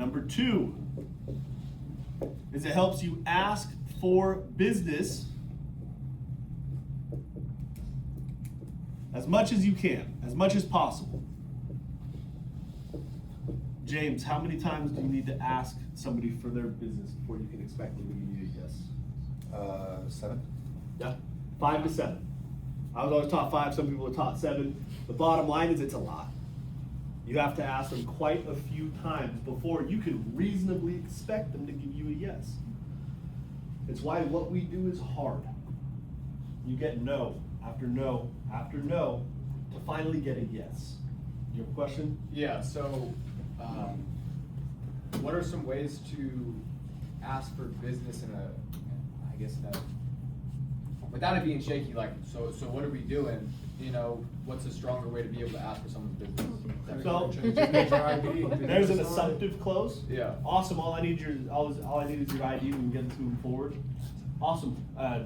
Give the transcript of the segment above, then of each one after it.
Number 2 is it helps you ask for business as much as you can, as much as possible. James, how many times do you need to ask somebody for their business before you can expect them to give you a yes? 7. Yeah, 5 to 7. I was always taught 5, some people are taught 7. The bottom line is it's a lot. You have to ask them quite a few times before you can reasonably expect them to give you a yes. It's why what we do is hard. You get no after no after no to finally get a yes. You have a question? Yeah, so what are some ways to ask for business in without it being shaky, like, so what are we doing? You know, what's a stronger way to be able to ask for someone's business? So, there's an assumptive close. Yeah. Awesome. All I need is your ID. We can get to move forward. Awesome.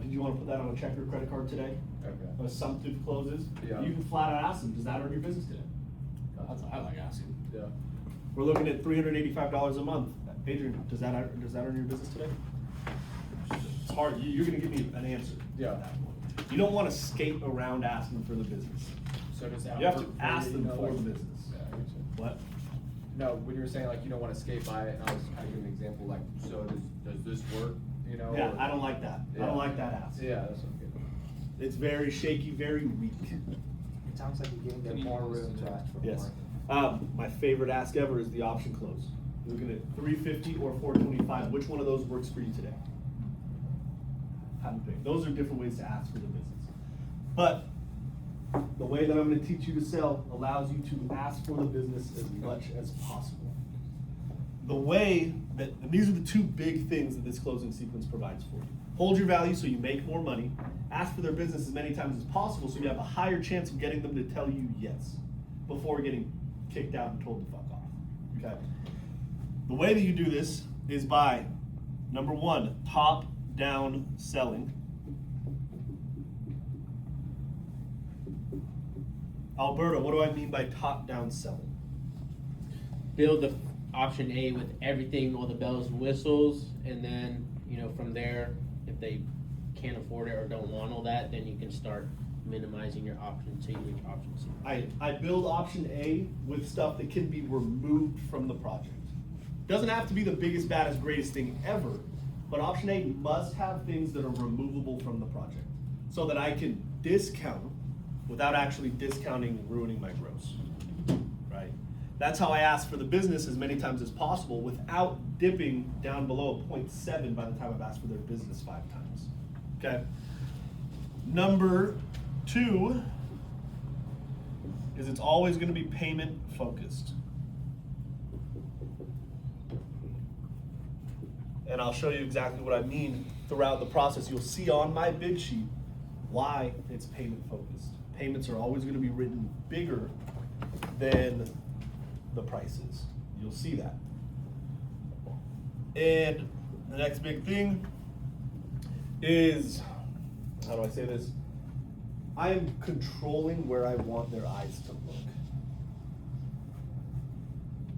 Did you want to put that on a check or credit card today? Okay. Assumptive closes. Yeah. You can flat out ask them, does that earn your business today? That's what I like asking. Yeah. We're looking at $385 a month. Adrian, does that earn your business today? It's hard. You're going to give me an answer. Yeah. At that point. You don't want to skate around asking for the business. So does that You have work to ask you, them know, for like- the business. Yeah, I get you. What? No, when you were saying like you don't want to skate by it, and I was kind of giving an example like, so does this work? You know? Yeah, or- I don't like that. I Yeah. don't like that ask. Yeah, that's what I'm getting. It's very shaky, very weak. It sounds like you're giving Can them you more use room the- to ask for Yes. more. My favorite ask ever is the option close. You're looking at $350 or $425. Which one of those works for you today? Have to pick. Those are different ways to ask for the business. But the way that I'm going to teach you to sell allows you to ask for the business as much as possible. The way that, and these are the 2 big things that this closing sequence provides for you. Hold your value so you make more money. Ask for their business as many times as possible so you have a higher chance of getting them to tell you yes before getting kicked out and told to fuck off. Okay? The way that you do this is by, number 1, top-down selling. Alberta, what do I mean by top-down selling? Build the option A with everything, all the bells and whistles, and then, you know, from there, if they can't afford it or don't want all that, then you can start minimizing your options until you reach option C. I build option A with stuff that can be removed from the project. Doesn't have to be the biggest, baddest, greatest thing ever, but option A must have things that are removable from the project so that I can discount without actually discounting and ruining my gross, right? That's how I ask for the business as many times as possible without dipping down below a 0.7 by the time I've asked for their business 5 times, okay? Number 2 is it's always gonna be payment focused. And I'll show you exactly what I mean throughout the process. You'll see on my bid sheet why it's payment focused. Payments are always gonna be written bigger than the prices. You'll see that. And the next big thing is, how do I say this? I am controlling where I want their eyes to look.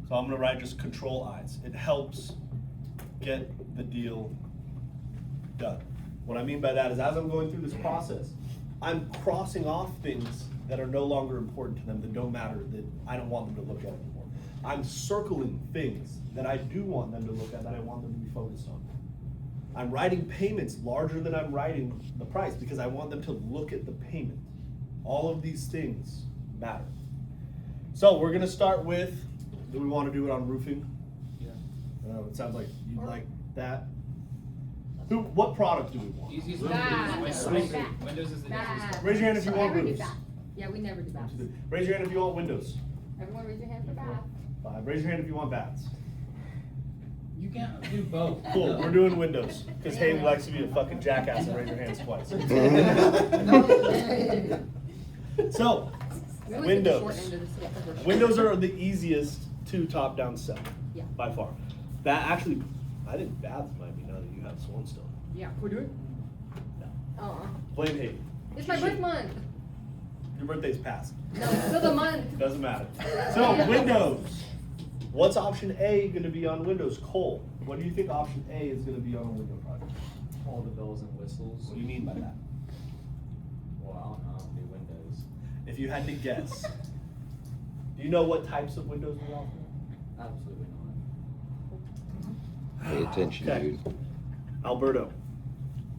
So I'm gonna write just control eyes. It helps get the deal done. What I mean by that is as I'm going through this process, I'm crossing off things that are no longer important to them, that don't matter, that I don't want them to look at anymore. I'm circling things that I do want them to look at, that I want them to be focused on. I'm writing payments larger than I'm writing the price because I want them to look at the payment. All of these things matter. So we're gonna start with, do we wanna do it on roofing? Yeah. It sounds like you'd like that. What product do we want? Easiest Bath. Windows. Bath. Windows is the Bath. easiest. Raise your hand if you So want everyone roofs. do bath. Yeah, we never do baths. Raise your hand if you want windows. Everyone raise your hand for bath. 5. Raise your hand if you want bats. You can't do both. Cool, we're doing windows, because Haley likes to be a fucking jackass and raise her hands twice. So, We always get the short windows. end of the stick 'cause we're short. Windows are the easiest to top-down sell, Yeah. by far. Actually, I think baths might be now that you have Swanstone. Yeah, we're doing. Blame Haley. It's my birth month. Your birthday's past. No, it's still the month. Doesn't matter. So, windows. What's option A gonna be on windows? Cole, what do you think option A is gonna be on a window project? All the bells and whistles. What do you mean by that? Well, I don't know, the windows. If you had to guess, do you know what types of windows we offer? Absolutely not. Pay attention, Okay. dude. Alberto,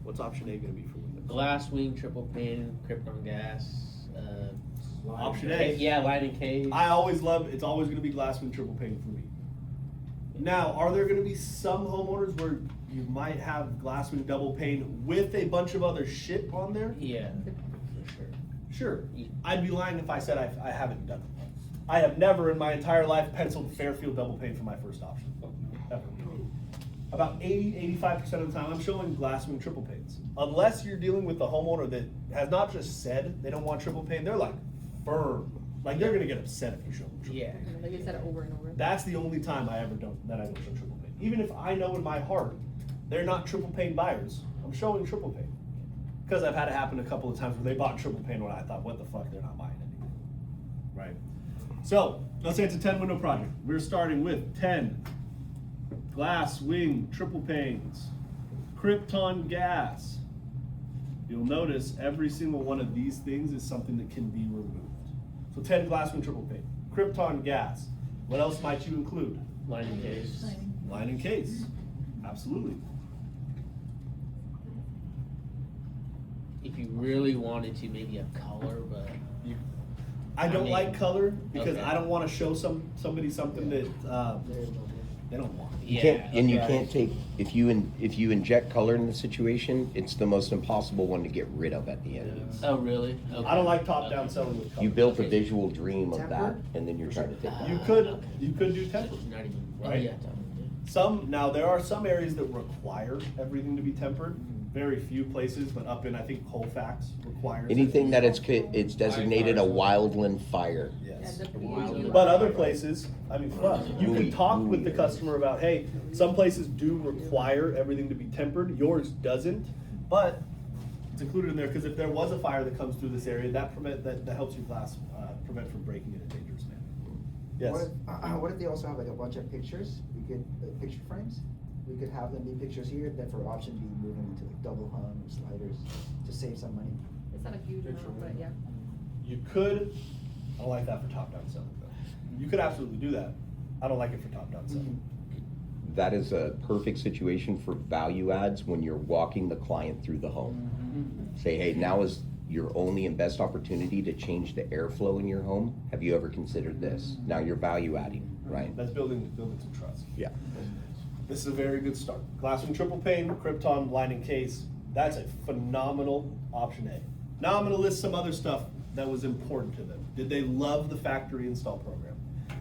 what's option A gonna be for windows? Glass wing, triple pane, Krypton gas, Option A. yeah, lighting cage. I always love, it's always gonna be glass wing triple pane for me. Now, are there gonna be some homeowners where you might have glass wing double pane with a bunch of other shit on there? Yeah, for sure. Sure. I'd be lying if I said I haven't done it. I have never in my entire life penciled Fairfield double pane for my first option. Ever. About 80-85% of the time, I'm showing glass wing triple panes. Unless you're dealing with a homeowner that has not just said they don't want triple pane, they're like firm. Like they're gonna get upset if you show them triple Yeah. pane. Like you said it over and over. That's the only time I don't show triple pane. Even if I know in my heart they're not triple pane buyers, I'm showing triple pane. Because I've had it happen a couple of times where they bought triple pane when I thought, what the fuck, they're not buying anything. Right? So, let's say it's a 10 window project. We're starting with 10 glass wing triple panes, Krypton gas. You'll notice every single one of these things is something that can be removed. So 10 glass wing triple pane, Krypton gas. What else might you include? Lighting cage. Line and case. Absolutely. If you really wanted to, maybe a color, but I don't mean, like color because okay. I don't want to show somebody something that they don't want. You yeah. can't, and you okay. can't take, if you inject color in the situation, it's the most impossible one to get rid of at the end. Oh, really? Okay. I don't like top-down Okay. selling with color. You built a visual dream of that, Tempered? and then you're trying to take it. You out. could do temper. Not even. Oh, Right. yeah, totally. Now there are some areas that require everything to be tempered. Very few places, but up in I think Colfax requires it. Anything that it's designated a wildland fire. Yes. And the Wild. PUD. But other places, I mean, fuck, you Louis- can talk with the Louis. customer about, hey, some places do require everything to be tempered, yours doesn't, but it's included in there, because if there was a fire that comes through this area, that helps your glass, prevent from breaking in a dangerous manner. Yes, What if they also have like a bunch of pictures? We could, picture frames? We could have them be pictures here, then for option B, move them into like double hung or sliders to save some money. It's not a huge amount, but yeah. you could, I don't like that for top-down selling, though. You could absolutely do that. I don't like it for top-down selling. That is a perfect situation for value adds when you're walking the client through the home. Say, hey, now is your only and best opportunity to change the airflow in your home. Have you ever considered this? Now you're value adding, right? That's building some trust. Yeah. This is a very good start. Glasswing triple pane, Krypton lining case. That's a phenomenal option A. Now I'm gonna list some other stuff that was important to them. Did they love the factory install program?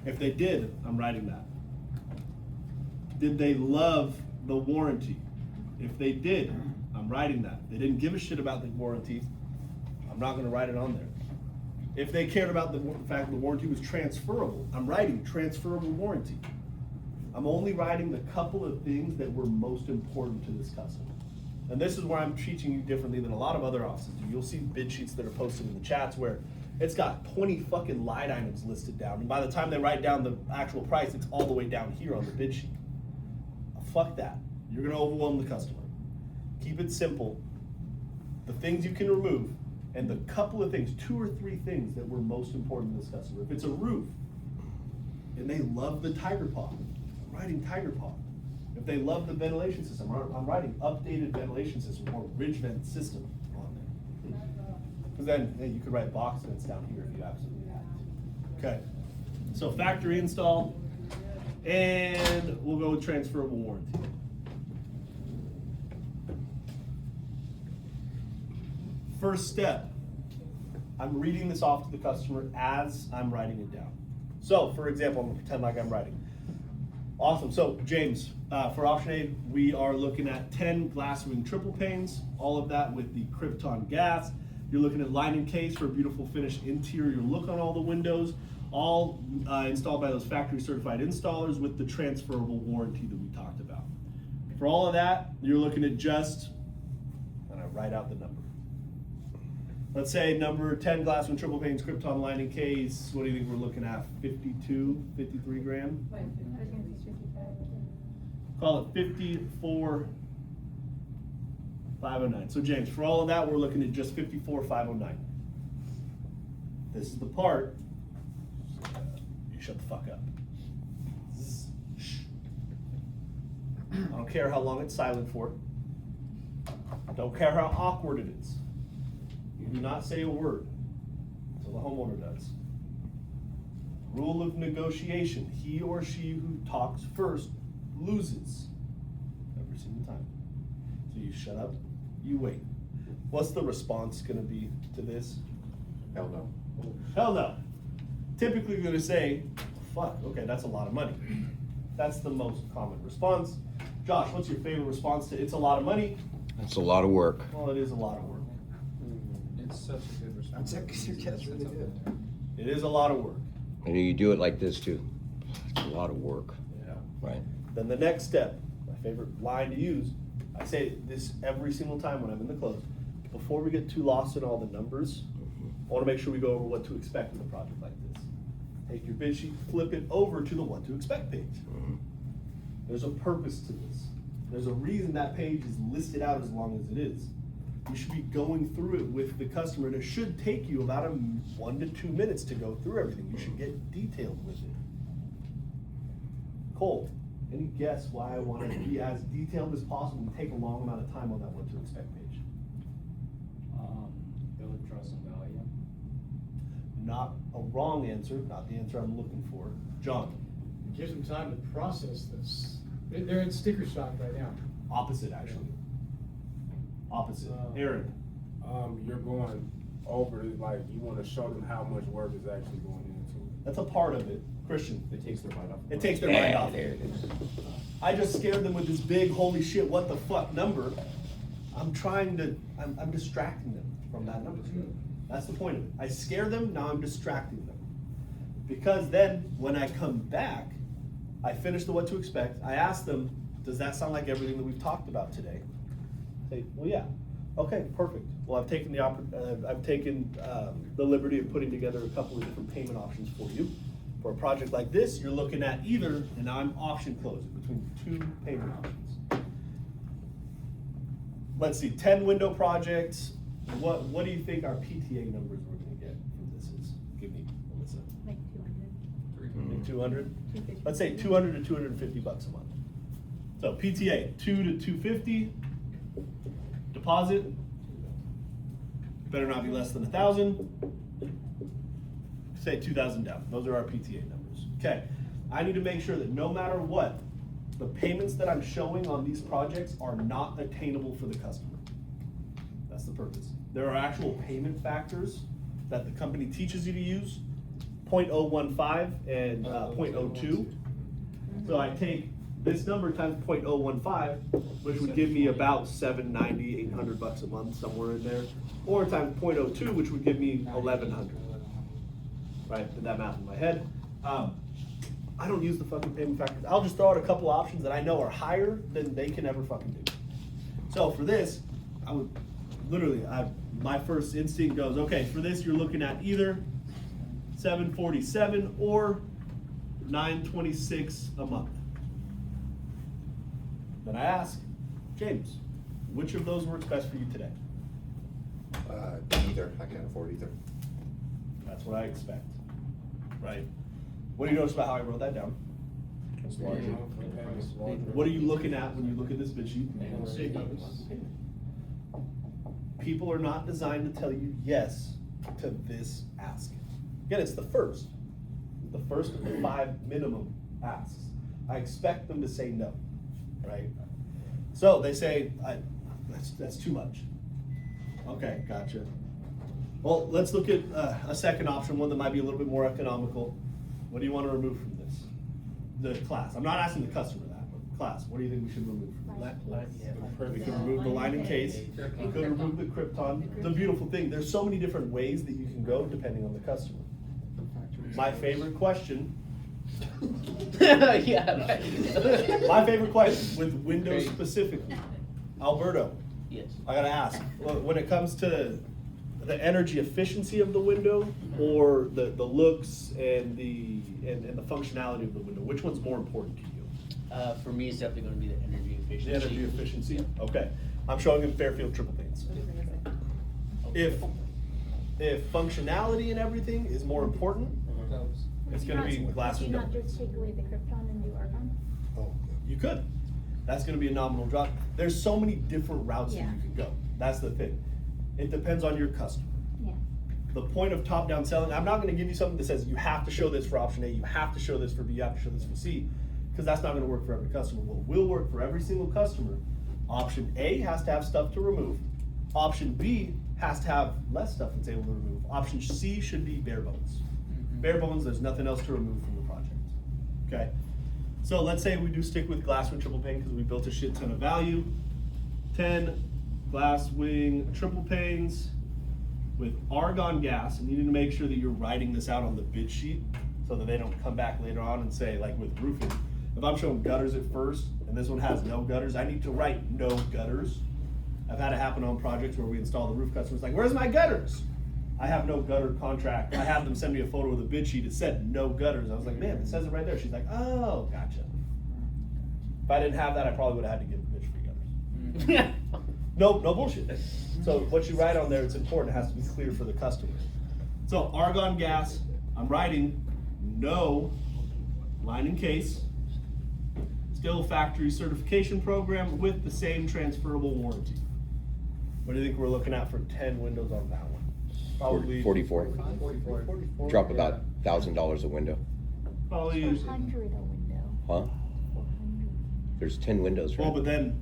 If they did, I'm writing that. Did they love the warranty? If they did, I'm writing that. They didn't give a shit about the warranty, I'm not gonna write it on there. If they cared about the fact the warranty was transferable, I'm writing transferable warranty. I'm only writing the couple of things that were most important to this customer. And this is where I'm teaching you differently than a lot of other offices do. You'll see bid sheets that are posted in the chats where it's got 20 fucking line items listed down. And by the time they write down the actual price, it's all the way down here on the bid sheet. Fuck that. You're gonna overwhelm the customer. Keep it simple. The things you can remove, and the couple of things, 2 or 3 things that were most important to this customer. If it's a roof, and they love the Tiger Paw, I'm writing Tiger Paw. If they love the ventilation system, I'm writing updated ventilation system or ridge vent system on there. Because then, hey, you could write box vents down here if you absolutely had to. Okay, so factory install, and we'll go with transferable warranty. First step, I'm reading this off to the customer as I'm writing it down. So, for example, I'm gonna pretend like I'm writing. Awesome, so James, for option A, we are looking at 10 glass wing triple panes, all of that with the Krypton gas. You're looking at line and case for a beautiful finished interior look on all the windows, all installed by those factory certified installers with the transferable warranty that we talked about. For all of that, you're looking at just, and I write out the number. Let's say number 10 glass with triple panes, Krypton lining case, what do you think we're looking at, 52, 53 grand? Wait, I was gonna say 55. Call it 54,509. So James, for all of that, we're looking at just 54,509. This is the part, you shut the fuck up. Shh. I don't care how long it's silent for. Don't care how awkward it is. You do not say a word until the homeowner does. Rule of negotiation, he or she who talks first loses every single time. So you shut up, you wait. What's the response gonna be to this? Hell no. Hell no. Typically you're gonna say, fuck, okay, that's a lot of money. That's the most common response. Josh, what's your favorite response to it's a lot of money? That's a lot of work. Well, it is a lot of work. It's such a good response. That's really good. It is a lot of work. And you do it like this too. It's a lot of work, Yeah. right? Then the next step, my favorite line to use, I say this every single time when I'm in the close. Before we get too lost in all the numbers, I wanna make sure we go over what to expect in a project like this. Take your bid sheet, flip it over to the what to expect page. There's a purpose to this. There's a reason that page is listed out as long as it is. You should be going through it with the customer, and it should take you about 1 to 2 minutes to go through everything. You should get detailed with it. Cole, any guess why I want to be as detailed as possible and take a long amount of time on that what to expect page? Build trust and value. Not a wrong answer, not the answer I'm looking for. John, It gives them time to process this. They're in sticker shock right now. opposite actually. Opposite. Aaron, You're going over, like, you wanna show them how much work is actually going into it. that's a part of it. Christian, It takes their mind off. it takes their mind off. There it is. I just scared them with this big, holy shit, what the fuck number. I'm distracting them from that number. That's the point of it. I scare them, now I'm distracting them. Because then, when I come back, I finish the what to expect, I ask them, does that sound like everything that we've talked about today? Say, well, yeah. Okay, perfect. Well, I've taken the liberty of putting together a couple of different payment options for you. For a project like this, you're looking at either, and now I'm option closing between 2 payment options. Let's see, 10 window projects. What do you think our PTA numbers we're gonna get from this is? Give me, Melissa. Like 200. Think 200? 250. Let's say 200 to 250 bucks a month. So PTA, 2 to 250. Deposit. Better not be less than 1,000. Say 2,000 down. Those are our PTA numbers. Okay. I need to make sure that no matter what, the payments that I'm showing on these projects are not attainable for the customer. That's the purpose. There are actual payment factors that the company teaches you to use, 0.015 and 0.02. So I take this number times 0.015, which would give me about 790, 800 bucks a month, somewhere in there. Or times 0.02, which would give me 1,100. Right, did that math in my head. I don't use the fucking payment factors. I'll just throw out a couple options that I know are higher than they can ever fucking do. So for this, I would literally, my first instinct goes, okay, for this you're looking at either 747 or 926 a month. Then I ask, James, which of those works best for you today? Either, I can't afford either. That's what I expect, right? What do you notice about how I wrote that down? It's larger. It's larger. What are you looking at when you look at this bid sheet? People are not designed to tell you yes to this ask. Again, it's the first of the 5 minimum asks. I expect them to say no, right? So they say, that's too much. Okay, gotcha. Well, let's look at a second option, one that might be a little bit more economical. What do you want to remove from this? The class. I'm not asking the customer that, but class, what do you think we should remove from that? We can remove the line and case. We could remove the Krypton. The beautiful thing, there's so many different ways that you can go depending on the customer. My favorite question, Yeah. my favorite question with Windows specifically. Alberto, Yes. I gotta ask, when it comes to the energy efficiency of the window or the looks and the functionality of the window? Which one's more important to you? For me, it's definitely gonna be the energy efficiency. The energy efficiency? Okay. I'm showing him Fairfield triple panes. If functionality and everything is more important, it's gonna be glass Would you window. not just take away the Krypton and do argon? You could. That's gonna be a nominal drop. There's so many different routes that Yeah. you can go. That's the thing. It depends on your customer. Yeah. The point of top-down selling, I'm not gonna give you something that says you have to show this for option A, you have to show this for B, you have to show this for C, because that's not gonna work for every customer. What will work for every single customer, option A has to have stuff to remove. Option B has to have less stuff it's able to remove. Option C should be bare bones. Bare bones, there's nothing else to remove from the project. Okay? So let's say we do stick with glass wing triple pane because we built a shit ton of value. 10 glass wing triple panes with argon gas, and you need to make sure that you're writing this out on the bid sheet so that they don't come back later on and say, like with roofing, if I'm showing gutters at first and this one has no gutters, I need to write no gutters. I've had it happen on projects where we install the roof, customers like, where's my gutters? I have no gutter contract. I have them send me a photo of the bid sheet. It said no gutters. I was like, man, it says it right there. She's like, oh, gotcha. If I didn't have that, I probably would have had to give the bitch free gutters. No bullshit. So what you write on there, it's important. It has to be clear for the customer. So argon gas, I'm writing no line and case, still factory certification program with the same transferable warranty. What do you think we're looking at for 10 windows on that one? Probably 44. 44. Drop about $1,000 a window. Probably. 400 a window. Huh? 400. There's 10 windows, Well, right? but then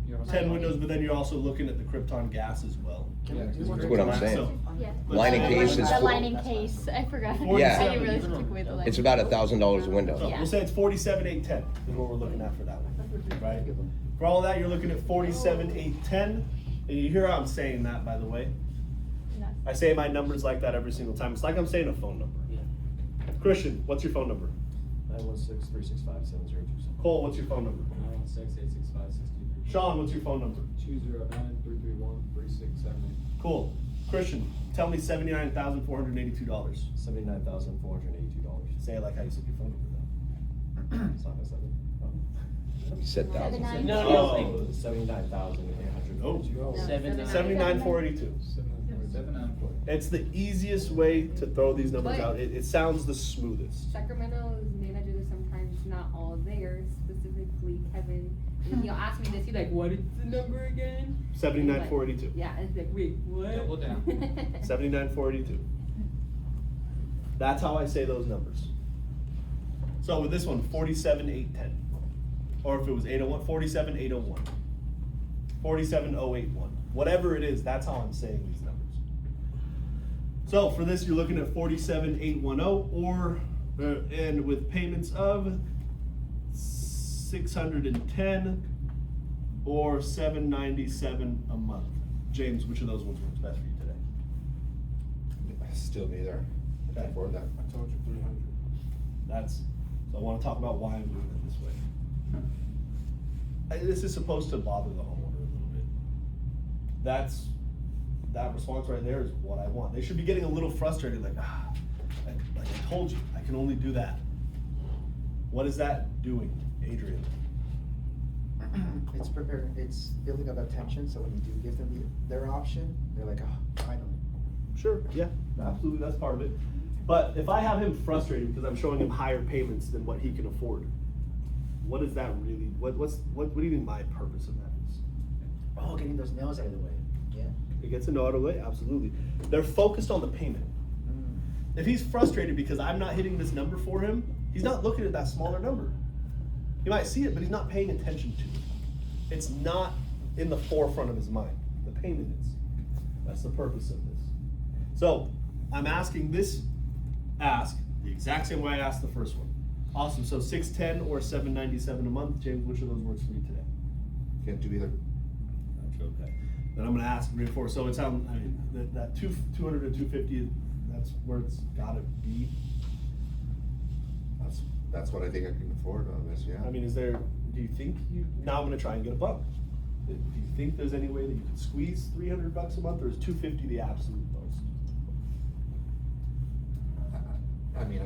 You know what I'm 10 saying? windows, but then you're also looking at the Krypton gas as well. That's what I'm saying. So, Yeah. Line and case is The four- lining case, I forgot. Yeah. I didn't realize you took away the line. It's about $1,000 a window. So Yeah. we'll say it's 47,810 is what we're looking at for that one, right? For all of that, you're looking at 47,810. And you hear how I'm saying that, by the way. No. I say my numbers like that every single time. It's like I'm saying a phone number. Yeah. Christian, what's your phone number? 916-365-7027. Cole, what's your phone number? 916-865-63. Sean, what's your phone number? 209-331-3678. Cool. Christian, tell me $79,482. $79,482. Say it like how you said your phone number though. It's not gonna say that. You said 1,000. 79. No, Oh. 79,800. Oh. 79. 79,482. 794. It's the easiest way to throw these numbers But- out. It sounds the smoothest. Sacramento's manager is sometimes not all there, specifically Kevin. And he'll ask me this, he's like, what is the number again? 79,482. Yeah, and it's like, wait, what? Double down. 79,482. That's how I say those numbers. So with this one, 47,810. Or if it was 801, 47,801. 47,081. Whatever it is, that's how I'm saying these numbers. So for this, you're looking at 47,810 or, and with payments of 610 or 797 a month. James, which of those ones works best for you today? Still be there. I can afford that. I told you 300. So I wanna talk about why I'm doing it this way. This is supposed to bother the homeowner a little bit. That response right there is what I want. They should be getting a little frustrated, like I told you, I can only do that. What is that doing, Adrian? It's building up attention, so when you do give them their option, they're like, oh, finally. Sure, yeah, absolutely, that's part of it. But if I have him frustrated because I'm showing him higher payments than what he can afford, what is that really, what do you think my purpose of that is? Oh, getting those nails out of the way, yeah. He gets a no out of the way, absolutely. They're focused on the payment. If he's frustrated because I'm not hitting this number for him, he's not looking at that smaller number. He might see it, but he's not paying attention to it. It's not in the forefront of his mind. The payment is. That's the purpose of this. So I'm asking this ask the exact same way I asked the first one. Awesome. So 610 or 797 a month. James, which of those works for you today? Can't do either. Okay. Then I'm gonna ask reinforce. So it's that 200 to 250. That's where it's gotta be. That's what I think I can afford on this, yeah. I mean, do you think now I'm gonna try and get a bump. Do you think there's any way that you could squeeze $300 a month, or is $250 the absolute most? I mean,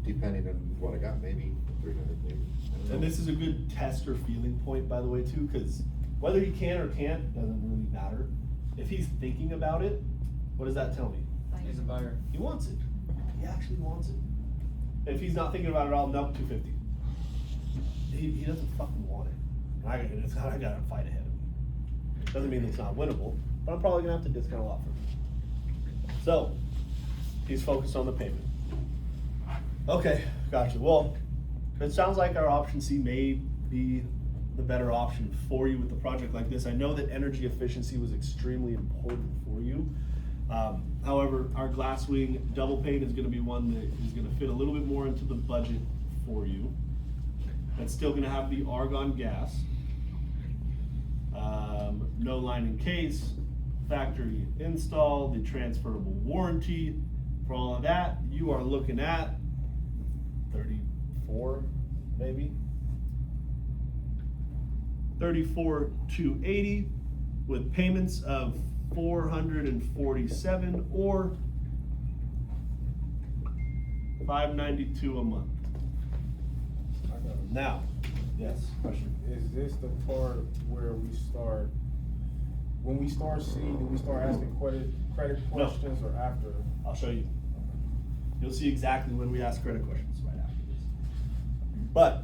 depending on what I got, maybe 300, maybe. I don't And know. this is a good test or feeling point, by the way, too, because whether he can or can't doesn't really matter. If he's thinking about it, what does that tell me? He's a buyer. He wants it. He actually wants it. If he's not thinking about it at all, nope, 250. He doesn't fucking want it. And I got a fight ahead of me. Doesn't mean it's not winnable, but I'm probably gonna have to discount a lot for him. So, he's focused on the payment. Okay, gotcha. Well, it sounds like our option C may be the better option for you with a project like this. I know that energy efficiency was extremely important for you. However, our Glasswing double pane is gonna be one that is gonna fit a little bit more into the budget for you. It's still gonna have the argon gas. No line and case, factory install, the transferable warranty. For all of that, you are looking at 34, maybe. 34,280 with payments of 447 or 592 a month. I got it. Now, yes, question. Is this the part where we start, when we start seeing, do we start asking credit No. questions or after? I'll show you. You'll see exactly when we ask credit questions right after this. But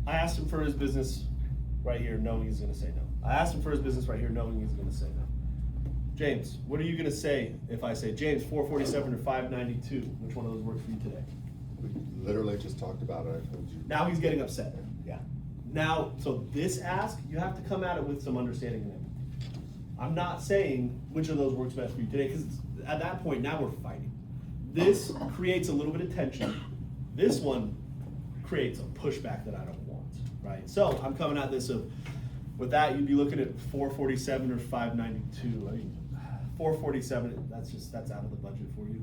I asked him for his business right here, knowing he's gonna say no. I asked him for his business right here, knowing he's gonna say no. James, what are you gonna say if I say, James, 447 or 592? Which one of those works for you today? We literally just talked about it, I told you. Now he's getting upset. Yeah. Now, so this ask, you have to come at it with some understanding and empathy. I'm not saying which of those works best for you today, because at that point, now we're fighting. This creates a little bit of tension. This one creates a pushback that I don't want, right? So I'm coming at this with that, you'd be looking at 447 or 592. I mean, 447, that's out of the budget for you.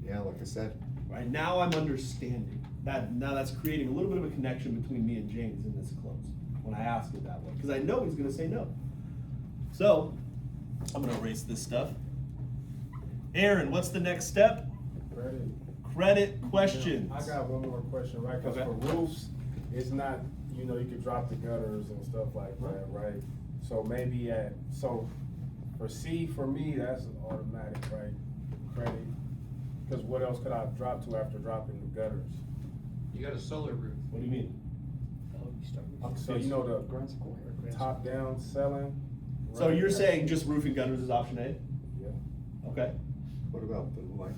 Yeah, like I said, Right, now I'm understanding that, now that's creating a little bit of a connection between me and James in this close, when I ask it that way, because I know he's gonna say no. So, I'm gonna erase this stuff. Aaron, what's the next step? Credit. Credit questions. I got one more question, right? Cause Okay. for roofs, it's not, you know, you could drop the gutters and stuff like that, right? So maybe for C, for me, that's automatic, right? Credit. Cause what else could I drop to after dropping the gutters? You got a solar roof. What do you mean? So you know the top down selling? So right? you're saying just roofing gutters is option A? Yeah. Okay. what about the, like,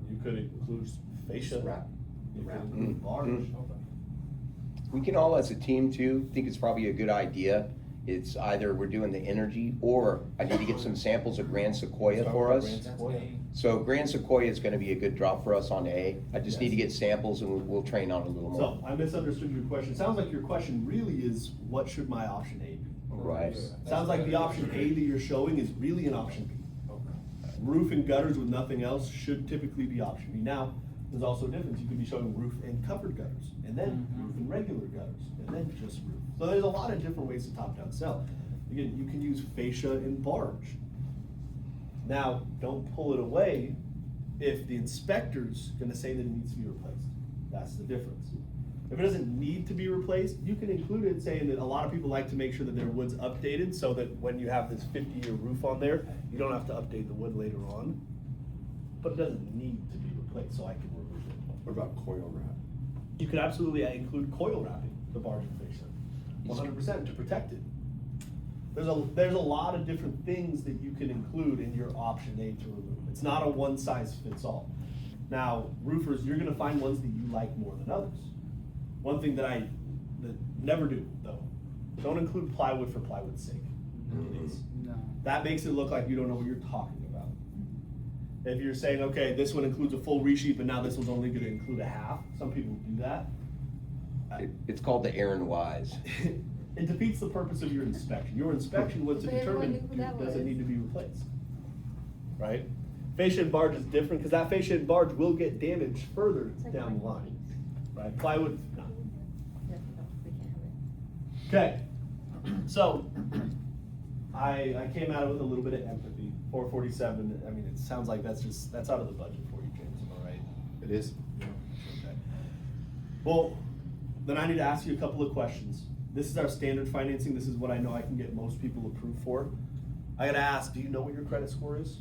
You could include fascia. wrap? You could Wrap. include bars. Mhm. Okay. We can all, as a team too, think it's probably a good idea. It's either we're doing the energy, or I need to get some samples of Grand Sequoia for us. Grand Sequoia. So Grand Sequoia is gonna be a good drop for us on A. I just need to get samples and we'll train on it a little more. So I misunderstood your question. Sounds like your question really is, what should my option A be? Right. Sounds like the option A that you're showing is really an option B. Okay. Roof and gutters with nothing else should typically be option B. Now, there's also a difference. You could be showing roof and covered gutters, and then roof and regular gutters, and then just roof. So there's a lot of different ways to top-down sell. Again, you can use fascia and barge. Now, don't pull it away if the inspector's gonna say that it needs to be replaced. That's the difference. If it doesn't need to be replaced, you can include it saying that a lot of people like to make sure that their wood's updated so that when you have this 50-year roof on there, you don't have to update the wood later on. But it doesn't need to be replaced, so I can remove it. What about coil wrap? You could absolutely include coil wrapping the barge and fascia, 100% to protect it. There's a lot of different things that you can include in your option A to remove. It's not a one size fits all. Now, roofers, you're gonna find ones that you like more than others. One thing that never do though, don't include plywood for plywood's sake. No. That makes it look like you don't know what you're talking about. If you're saying, okay, this one includes a full resheet, but now this one's only gonna include a half, some people do that. It's called the Aaron Wise. It defeats the purpose of your inspection. Your inspection was to But everyone determine, knew who that does it was. need to be replaced? Right? Fascia and barge is different, because that fascia and barge will get damaged further down the line. Right? Plywood, no. Okay. So, I came at it with a little bit of empathy. 447, I mean, it sounds like that's out of the budget for you, James, am I right? It is, yeah. Okay. Well, then I need to ask you a couple of questions. This is our standard financing, this is what I know I can get most people approved for. I gotta ask, do you know what your credit score is?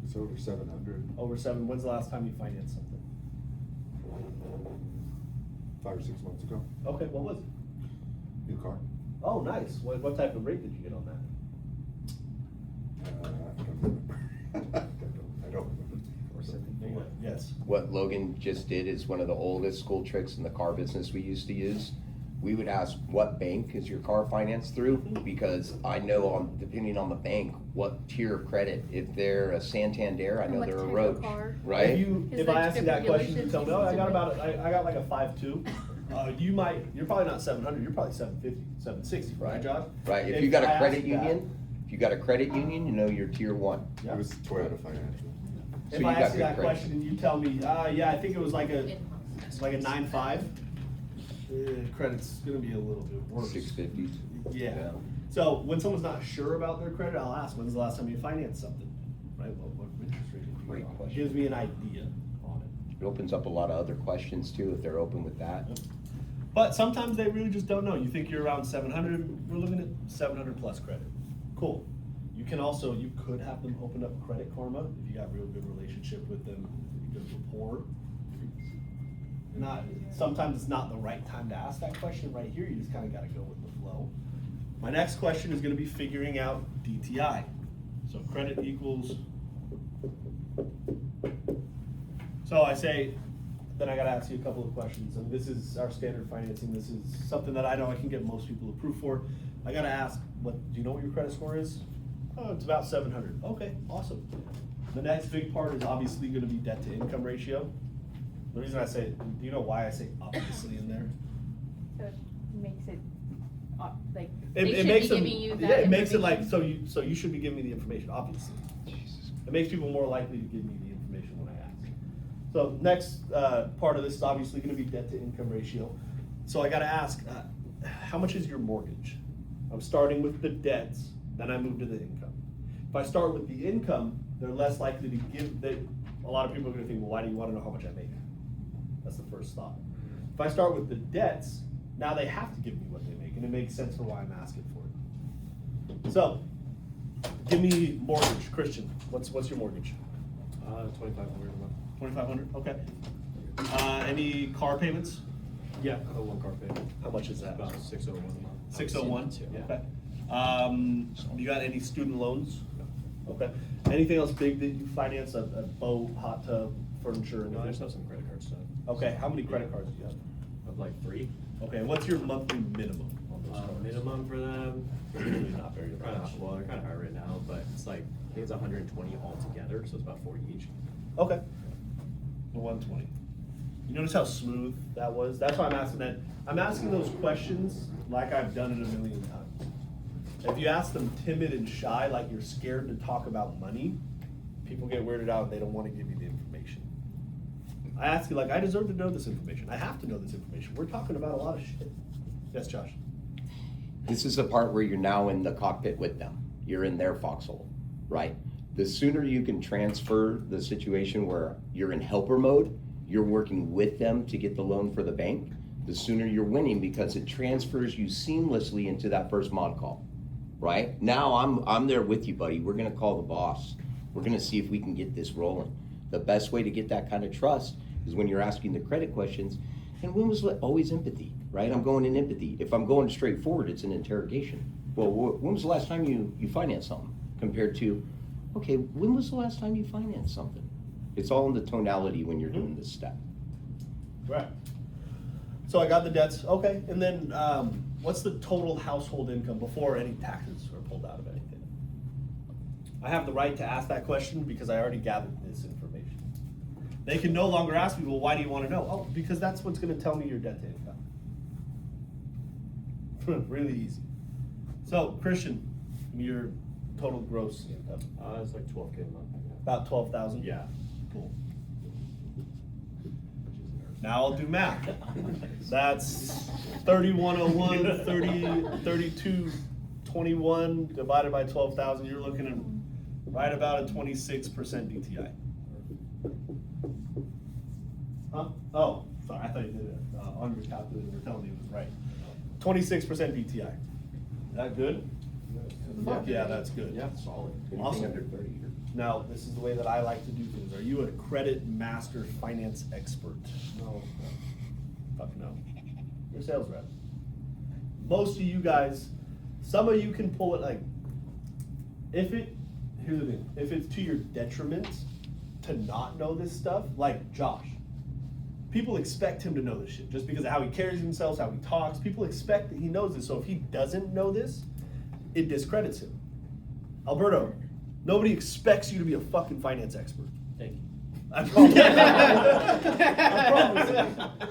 It's over 700. Over 7, when's the last time you financed something? 5 or 6 months ago. Okay, what was it? New car. Oh, nice, what type of rate did you get on that? I don't remember. I don't remember. Yes. What Logan just did is one of the oldest school tricks in the car business we used to use. We would ask, what bank is your car financed through? Because I know, depending on the bank, what tier of credit. If they're a Santander, I And know what they're a type of Roach, car. right? Is If there I ask you that question, you regulations tell me, you oh, I can got submit? I got like a 5.2. You're probably not 700, you're probably 750, 760, right, Josh? Right, if you got I a ask credit you that- union, you know you're tier 1. Yeah. It was Toyota Financial. So If you I got ask you good that credit. question and you tell me, yeah, I think it was like a 9.5, credit's gonna be a little bit worse. 650. Yeah. So when someone's not sure about their credit, I'll ask, when's the last time you financed something? Right, what interest rate did you Great get on it? question. Gives me an idea on it. It opens up a lot of other questions too, if they're open with that. But sometimes they really just don't know. You think you're around 700, we're looking at 700 plus credit. Cool. You could have them open up Credit Karma if you got real good relationship with them, good rapport. Sometimes it's not the right time to ask that question right here. You just kind of got to go with the flow. My next question is going to be figuring out DTI. So credit equals. So I say, then I gotta ask you a couple of questions, and this is our standard financing, this is something that I know I can get most people approved for. I gotta ask, do you know what your credit score is? Oh, it's about 700, okay, awesome. The next big part is obviously gonna be debt to income ratio. The reason I say, do you know why I say obviously in there? So it makes it, like, It they should be makes them, giving you that yeah, it makes it like, information. so you should be giving me the information, obviously. It makes people more likely to give me the information when I ask. So next part of this is obviously gonna be debt to income ratio. So I gotta ask, how much is your mortgage? I'm starting with the debts, then I move to the income. If I start with the income, they're less likely to give, a lot of people are gonna think, well, why do you wanna know how much I make? That's the first thought. If I start with the debts, now they have to give me what they make, and it makes sense for why I'm asking for it. So, give me mortgage, Christian, what's your mortgage? 2,500 a month. 2,500, okay. Any car payments? Yeah, one car payment. How much is that? About 601 a month. 601, Yeah. okay. You got any student loans? Okay. Anything else big that you finance, a boat, hot tub, furniture? No, I anything? just have some credit card stuff. Okay, how many credit cards do you have? I have like 3. Okay, what's your monthly minimum on those cards? Minimum for them, Usually not very they're kind much. of, well, they're kind of high right now, but it's like, I think it's 120 altogether, so it's about 40 each. Okay. 120. You notice how smooth that was? That's why I'm asking that. I'm asking those questions like I've done it a million times. If you ask them timid and shy, like you're scared to talk about money, people get weirded out and they don't want to give you the information. I ask you, like, I deserve to know this information. I have to know this information. We're talking about a lot of shit. Yes, Josh? This is the part where you're now in the cockpit with them. You're in their foxhole, right? The sooner you can transfer the situation where you're in helper mode, you're working with them to get the loan for the bank, the sooner you're winning because it transfers you seamlessly into that first mod call, right? Now I'm there with you, buddy. We're gonna call the boss. We're gonna see if we can get this rolling. The best way to get that kind of trust is when you're asking the credit questions. And when was always empathy, right? I'm going in empathy. If I'm going straightforward, it's an interrogation. Well, when was the last time you financed something? Compared to, okay, when was the last time you financed something? It's all in the tonality when you're doing this step. Right. So I got the debts, okay, and then what's the total household income before any taxes are pulled out of anything? I have the right to ask that question because I already gathered this information. They can no longer ask me, well, why do you want to know? Oh, because that's what's going to tell me your debt to income. Really easy. So, Christian, your total gross income? It's like 12K a month. About 12,000? Yeah. Cool. Which isn't ours. Now I'll do math. That's 3101, 3221 divided by 12,000. You're looking at right about a 26% DTI. Huh? Oh, sorry, I thought you did it on your calculator. We're telling you it was right. 26% DTI. Is that good? Fuck yeah, that's good. Yeah, solid. Awesome. Anything under 30 here. Now, this is the way that I like to do things. Are you a credit master finance expert? No. Fuck no. You're a sales rep. Most of you guys, some of you can pull it like, here's the thing, if it's to your detriment to not know this stuff, like Josh, people expect him to know this shit just because of how he carries himself, how he talks. People expect that he knows this. So if he doesn't know this, it discredits him. Alberto, nobody expects you to be a fucking finance expert. Thank you. I promise. I promise.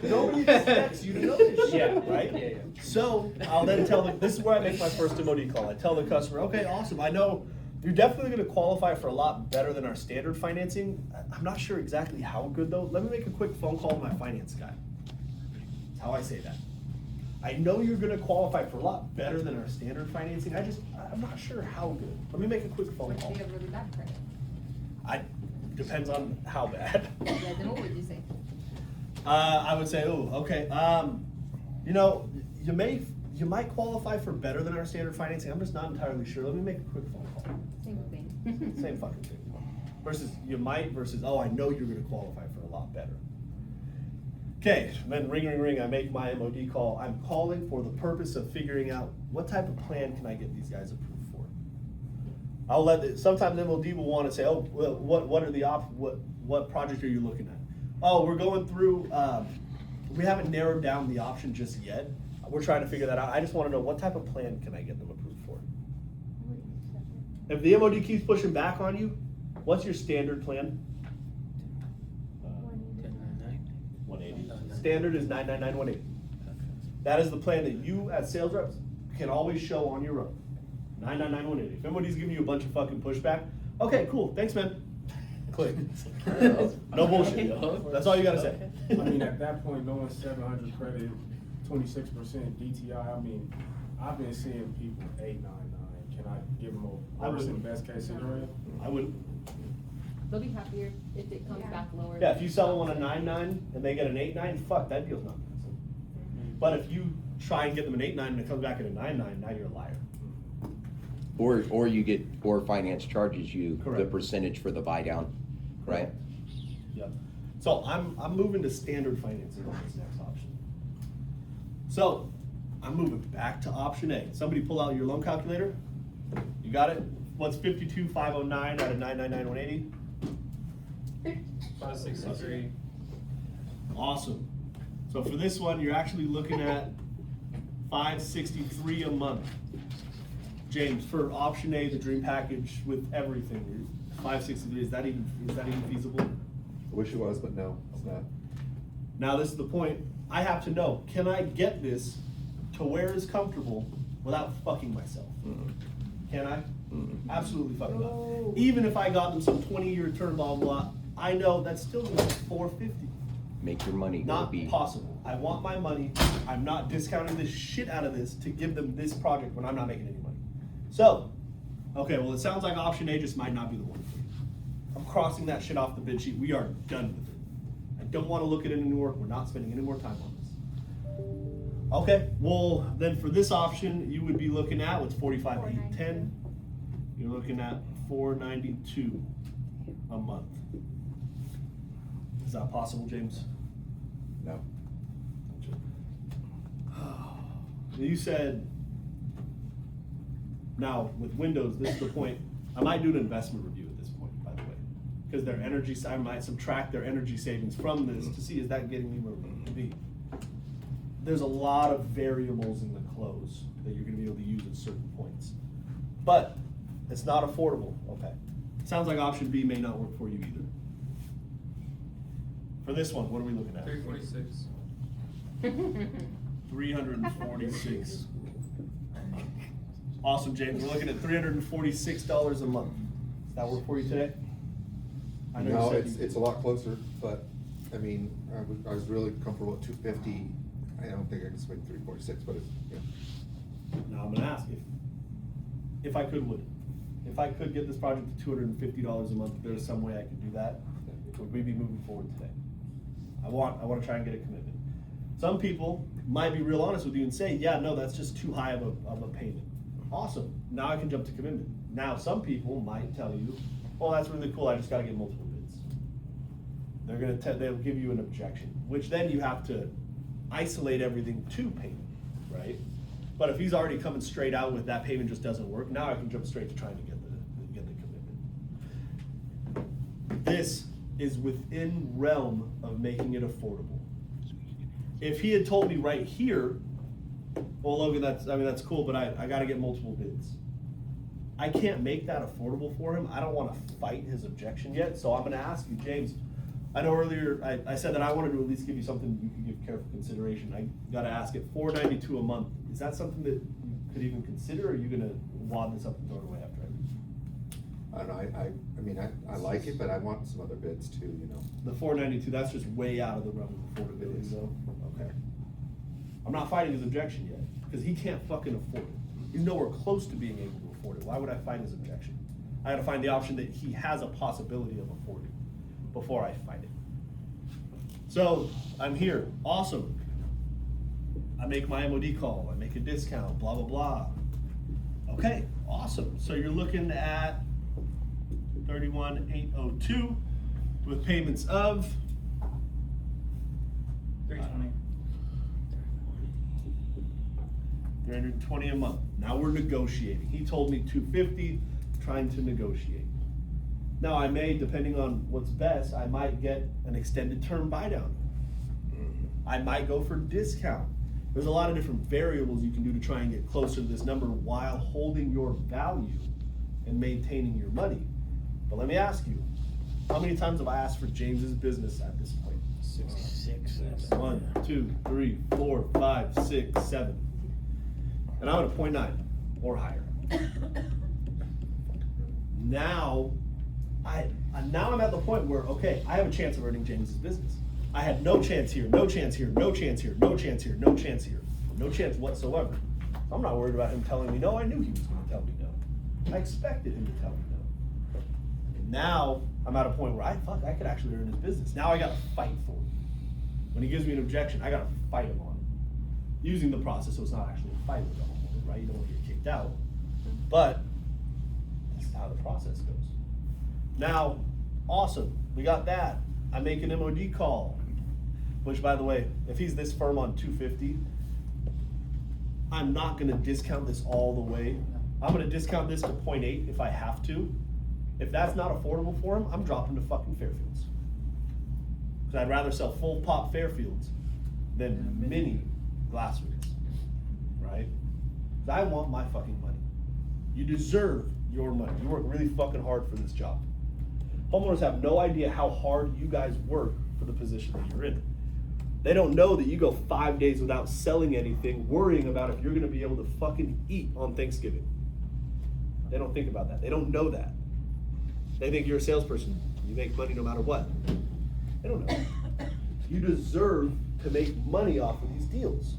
Nobody expects you to know this shit, Yeah. right? Yeah, yeah. So I'll then tell them, this is where I make my first MOD call. I tell the customer, okay, awesome. I know you're definitely going to qualify for a lot better than our standard financing. I'm not sure exactly how good though. Let me make a quick phone call to my finance guy. That's how I say that. I know you're going to qualify for a lot better than our standard financing. I'm not sure how good. Let me make a quick phone What call. if they have really bad credit? Depends on how bad. Yeah, then what would you say? I would say, oh, okay. You know, you might qualify for better than our standard financing. I'm just not entirely sure. Let me make a quick phone call. Same thing. Same fucking thing. Versus you might versus, oh, I know you're going to qualify for a lot better. Okay, then ring, ring, ring. I make my MOD call. I'm calling for the purpose of figuring out what type of plan can I get these guys approved for. Sometimes MOD will want to say, oh, well, what are the what project are you looking at? Oh, we're going through. We haven't narrowed down the option just yet. We're trying to figure that out. I just want to know what type of plan can I get them approved for. If the MOD keeps pushing back on you, what's your standard plan? 180. Standard is 999 180. That is the plan that you as sales reps can always show on your own. 999 180. If anybody's giving you a bunch of fucking pushback, okay, cool, thanks, man. Click. No bullshit. That's all you gotta say. I mean, at that point, going 700 credit, 26% DTI, I mean, I've been seeing people 899. Can I give them a worst and best case scenario? I wouldn't. They'll be happier if it comes back lower. Yeah, if you sell them on a 9.9 and they get an 8.9, fuck, that deal's not good. But if you try and get them an 8.9 and it comes back at a 9.9, now you're a liar. Or finance charges you the Correct. percentage for the buy down, right? Yep. So I'm moving to standard financing on this next option. So I'm moving back to option A. Somebody pull out your loan calculator. You got it? What's 52,509 out of 999 180? 563. Awesome. So for this one, you're actually looking at 563 a month. James, for option A, the dream package with everything, 563. Is that even feasible? I wish it was, but no, it's not. Now this is the point. I have to know, can I get this to where it's comfortable without fucking myself? Can I? Absolutely fucking not. Even if I got them some 20-year term, blah, blah, I know that's still gonna be $450. Make your money. Not possible. I want my money. I'm not discounting the shit out of this to give them this project when I'm not making any money. So, okay, well, it sounds like option A just might not be the one for you. I'm crossing that shit off the bid sheet. We are done with it. I don't want to look at it anymore. We're not spending any more time on this. Okay, well, then for this option, you would be looking at what's 45,810. You're looking at $492 a month. Is that possible, James? No. You said, now with Windows, this is the point. I might do an investment review at this point, by the way, because their energy, I might subtract their energy savings from this to see is that getting me where we need to be. There's a lot of variables in the close that you're going to be able to use at certain points, but it's not affordable. Okay, sounds like option B may not work for you either. For this one, what are we looking at? 346. 346. Awesome, James. We're looking at $346 a month. Does that work for you today? I know No, you said it's a lot closer, but I mean, I was really comfortable at 250. I don't think I can swing 346, but it's, yeah. Now I'm gonna ask if I could, if I could get this project to $250 a month, if there's some way I could do that, would we be moving forward today? I wanna try and get a commitment. Some people might be real honest with you and say, yeah, no, that's just too high of a payment. Awesome, now I can jump to commitment. Now, some people might tell you, oh, that's really cool, I just gotta get multiple bids. They'll give you an objection, which then you have to isolate everything to payment, right? But if he's already coming straight out with that payment just doesn't work, now I can jump straight to trying to get the commitment. This is within realm of making it affordable. If he had told me right here, well, Logan, that's cool, but I gotta get multiple bids. I can't make that affordable for him. I don't wanna fight his objection yet, so I'm gonna ask you, James, I know earlier, I said that I wanted to at least give you something you could give careful consideration. I gotta ask it, $492 a month, is that something that you could even consider, or are you gonna wad this up and throw it away after I read? I don't know, I mean, I like it, but I want some other bids too, you know. The $492, that's just way out of the realm of affordability, though. Okay. I'm not fighting his objection yet, because he can't fucking afford it. He's nowhere close to being able to afford it. Why would I fight his objection? I gotta find the option that he has a possibility of affording before I fight it. So, I'm here, awesome. I make my MOD call, I make a discount, blah, blah, blah. Okay, awesome. So you're looking at 31,802 with payments of 320. 320 a month. Now we're negotiating. He told me 250, trying to negotiate. Now I may, depending on what's best, I might get an extended term buy down. I might go for discount. There's a lot of different variables you can do to try and get closer to this number while holding your value and maintaining your money. But let me ask you, how many times have I asked for James's business at this point? 6. 1, 2, 3, 4, 5, 6, 7. And I'm at a 0.9 or higher. Now I'm at the point where, okay, I have a chance of earning James's business. I had no chance here, no chance here, no chance here, no chance here, no chance here, no chance whatsoever. I'm not worried about him telling me no. I knew he was gonna tell me no. I expected him to tell me no. And now I'm at a point where I could actually earn his business. Now I gotta fight for it. When he gives me an objection, I gotta fight him on it. Using the process so it's not actually a fight with the homeowner, right? You don't want to get kicked out. But that's how the process goes. Now, awesome, we got that. I make an MOD call, which, by the way, if he's this firm on 250, I'm not gonna discount this all the way. I'm gonna discount this to 0.8 if I have to. If that's not affordable for him, I'm dropping to fucking Fairfields. Because I'd rather sell full pop Fairfields than mini Glasswoods, right? Because I want my fucking money. You deserve your money. You work really fucking hard for this job. Homeowners have no idea how hard you guys work for the position that you're in. They don't know that you go 5 days without selling anything, worrying about if you're gonna be able to fucking eat on Thanksgiving. They don't think about that. They don't know that. They think you're a salesperson. You make money no matter what. They don't know. You deserve to make money off of these deals.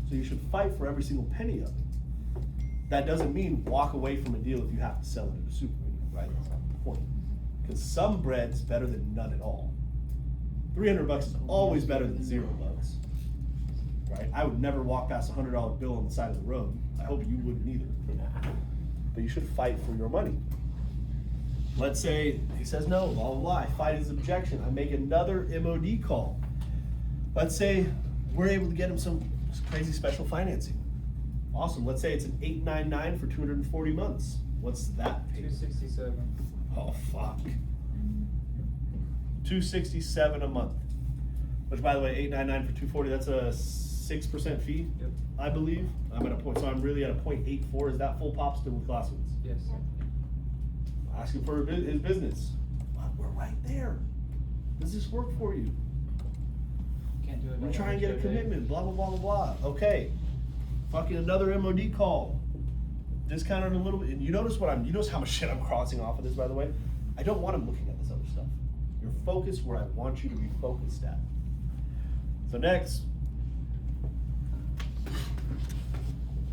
So you should fight for every single penny of it. That doesn't mean walk away from a deal if you have to sell it at a supermarket, right? That's not the point. Because some bread's better than none at all. $300 is always better than $0, right? I would never walk past a $100 bill on the side of the road. I hope you wouldn't either. But you should fight for your money. Let's say he says no, blah, blah, blah. I fight his objection. I make another MOD call. Let's say we're able to get him some crazy special financing. Awesome. Let's say it's an 899 for 240 months. What's that pay? 267. Oh, fuck. 267 a month. Which, by the way, 899 for 240, that's a 6% fee, Yep. I believe. I'm at a point, so I'm really at a 0.84. Is that full pop still with Glasswoods? Yes. Asking for his business. We're right there. Does this work for you? Can't do it. We're trying to get a commitment, blah, blah, blah, blah, blah. Okay. Fucking another MOD call. Discounted a little bit. And you notice how much shit I'm crossing off of this, by the way? I don't want him looking at this other stuff. You're focused where I want you to be focused at. So next,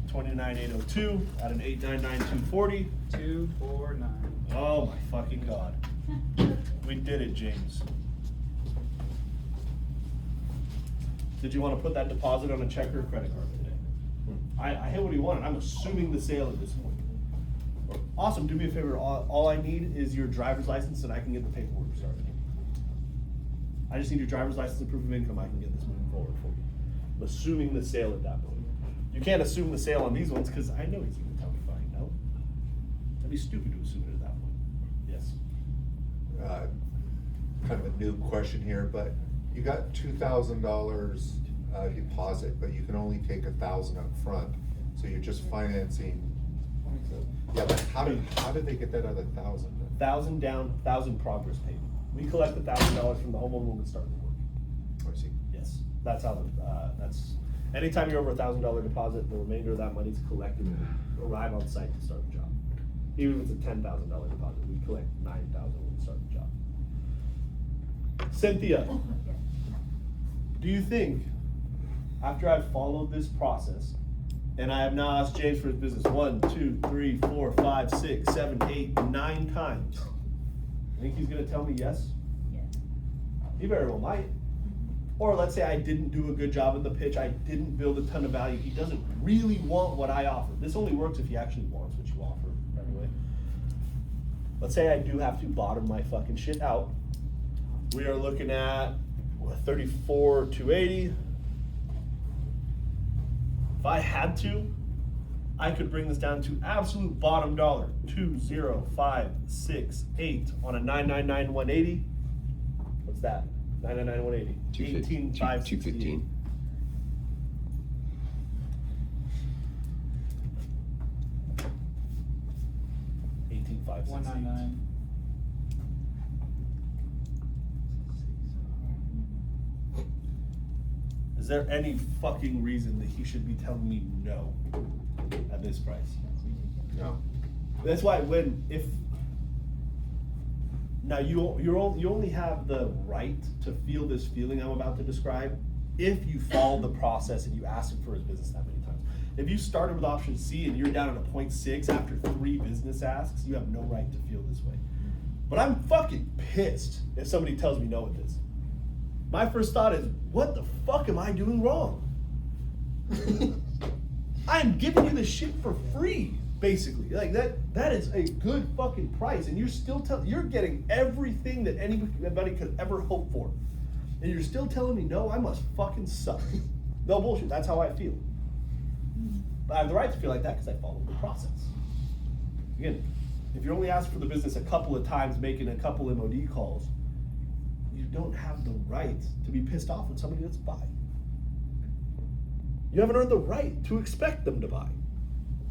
29,802 at an 899,240. 249. Oh my fucking god. We did it, James. Did you want to put that deposit on a check or a credit card today? I hit what he wanted. I'm assuming the sale at this point. Awesome. Do me a favor. All I need is your driver's license and I can get the paperwork started. I just need your driver's license and proof of income. I can get this moving forward for you. I'm assuming the sale at that point. You can't assume the sale on these ones because I know he's going to tell me fine. No. That'd be stupid to assume it at that point. Yes. Kind of a new question here, but you got $2,000 deposit, but you can only take $1,000 up front, so you're just financing. Yeah, but how did they get that other 1,000? 1,000 down, 1,000 progress payment. We collect $1,000 from the homeowner when we start the work. I see. Yes, that's how that's, anytime you're over $1,000 deposit, the remainder of that money is collected when we arrive on site to start the job. Even if it's a $10,000 deposit, we collect $9,000 when we start the job. Cynthia, do you think, after I've followed this process, and I have now asked James for his business 1, 2, 3, 4, 5, 6, 7, 8, 9 times, I think he's gonna tell me yes? Yes. He very well might. Or let's say I didn't do a good job in the pitch, I didn't build a ton of value, he doesn't really want what I offer. This only works if he actually wants what you offer, anyway. Let's say I do have to bottom my fucking shit out. We are looking at 34,280. If I had to, I could bring this down to absolute bottom dollar, 20568 on a 999,180. What's that? 999,180. 215. 199. Is there any fucking reason that he should be telling me no at this price? No. That's why now you only have the right to feel this feeling I'm about to describe if you follow the process and you ask him for his business that many times. If you started with option C and you're down at a 0.6 after 3 business asks, you have no right to feel this way. But I'm fucking pissed if somebody tells me no with this. My first thought is, what the fuck am I doing wrong? I am giving you this shit for free, basically. Like that is a good fucking price, and you're still you're getting everything that anybody could ever hope for. And you're still telling me no, I must fucking suck. No bullshit, that's how I feel. But I have the right to feel like that because I followed the process. Again, if you're only asking for the business a couple of times, making a couple MOD calls, you don't have the right to be pissed off with somebody that's buying. You haven't earned the right to expect them to buy.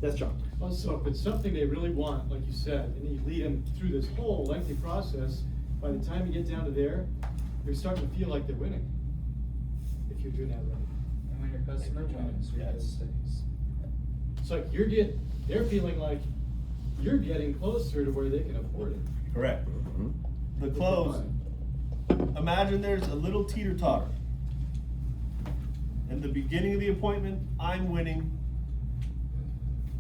Yes, John? Also, if it's something they really want, like you said, and you lead them through this whole lengthy process, by the time you get down to there, you're starting to feel like they're winning. If you're doing that right. And when your customer wins, you get Yes. things. It's like they're feeling like you're getting closer to where they can afford it. Correct. The close, imagine there's a little teeter-totter. In the beginning of the appointment, I'm winning,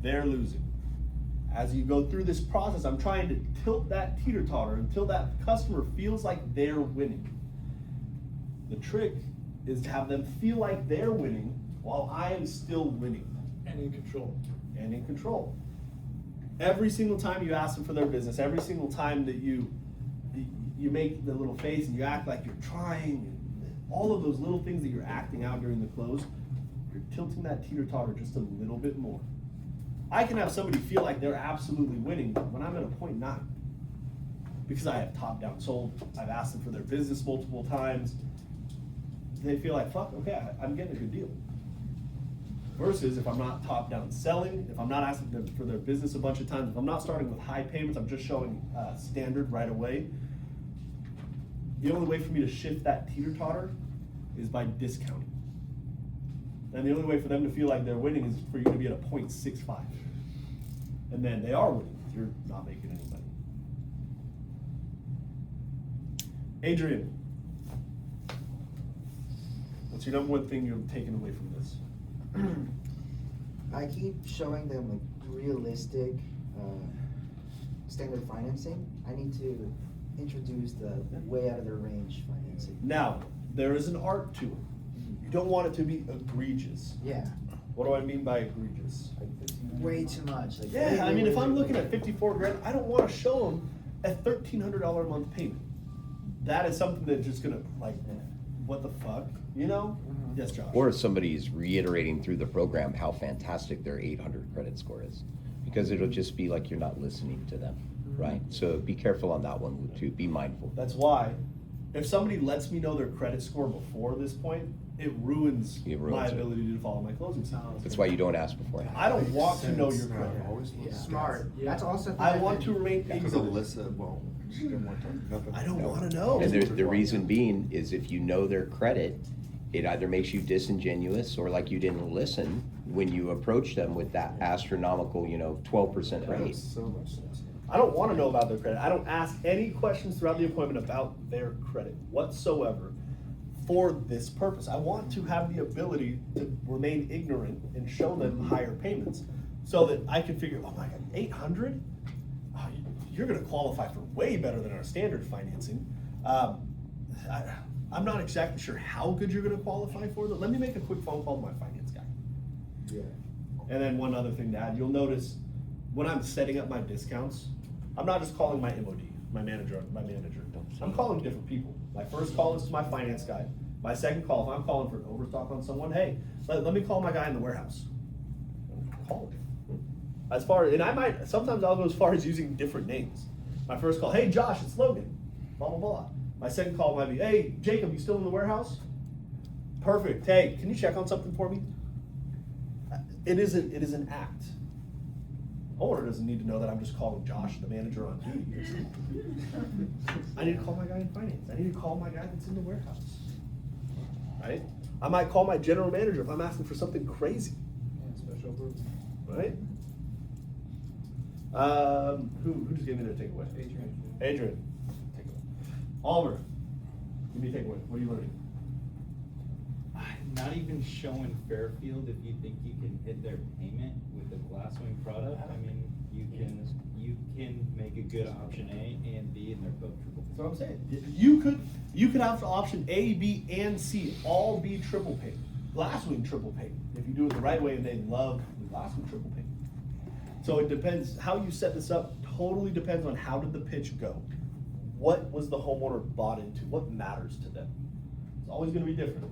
they're losing. As you go through this process, I'm trying to tilt that teeter-totter until that customer feels like they're winning. The trick is to have them feel like they're winning while I am still winning. And in control. And in control. Every single time you ask them for their business, every single time that you make the little face and you act like you're trying, and all of those little things that you're acting out during the close, you're tilting that teeter-totter just a little bit more. I can have somebody feel like they're absolutely winning when I'm at a 0.9. Because I have top-down sold, I've asked them for their business multiple times. They feel like, fuck, okay, I'm getting a good deal. Versus if I'm not top-down selling, if I'm not asking them for their business a bunch of times, if I'm not starting with high payments, I'm just showing standard right away. The only way for me to shift that teeter-totter is by discounting. And the only way for them to feel like they're winning is for you to be at a 0.65. And then they are winning, because you're not making any money. Adrian, what's your number one thing you're taking away from this? I keep showing them like realistic, standard financing. I need to introduce the way out of their range financing. Now, there is an art to it. You don't want it to be egregious. Yeah, What do I mean by egregious? way too much. Like, Yeah, I mean, if I'm looking at way- 54 grand, I don't wanna show them a $1,300 a month payment. That is something that's just gonna, like, what the fuck, you know? Yes, Josh? Or if somebody's reiterating through the program how fantastic their 800 credit score is. Because it'll just be like you're not listening to them, right? So be careful on that one too, be mindful. That's why, if somebody lets me know their credit score before this point, it ruins It ruins my it. ability to follow my closing standards. That's why you don't ask beforehand. I don't want to know your Sense, credit. always Yeah. looks Smart. That's also. I want to remain Because ignorant. Alyssa, well, she didn't want to, nothing. I don't wanna know. And the reason being is if you know their credit, it either makes you disingenuous or like you didn't listen when you approach them with that astronomical, 12% That rate. makes so much sense. I don't wanna know about their credit. I don't ask any questions throughout the appointment about their credit whatsoever for this purpose. I want to have the ability to remain ignorant and show them higher payments so that I can figure, oh my God, 800? Oh, you're gonna qualify for way better than our standard financing. I'm not exactly sure how good you're gonna qualify for that. Let me make a quick phone call to my finance guy. Yeah. And then one other thing to add, you'll notice when I'm setting up my discounts, I'm not just calling my MOD, my manager. I'm calling different people. My first call is to my finance guy. My second call, if I'm calling for an overstock on someone, hey, let me call my guy in the warehouse. Call him. Sometimes I'll go as far as using different names. My first call, hey Josh, it's Logan, blah, blah, blah. My second call might be, hey Jacob, you still in the warehouse? Perfect, hey, can you check on something for me? It is an act. Homeowner doesn't need to know that I'm just calling Josh, the manager on duty. I need to call my guy in finance. I need to call my guy that's in the warehouse. Right? I might call my general manager if I'm asking for something crazy. Special approval. Right? Who just gave me their takeaway? Adrian. Takeaway. Oliver, give me a takeaway. What are you learning? Not even showing Fairfield if you think you can hit their payment with the Glasswing product. I mean, you can make a good option A and B, and they're both triple. That's what I'm saying. You could have option A, B, and C all be triple pay. Glasswing triple pay. If you do it the right way and they love the Glasswing triple pay. So it depends, how you set this up totally depends on how did the pitch go. What was the homeowner bought into? What matters to them? It's always gonna be different.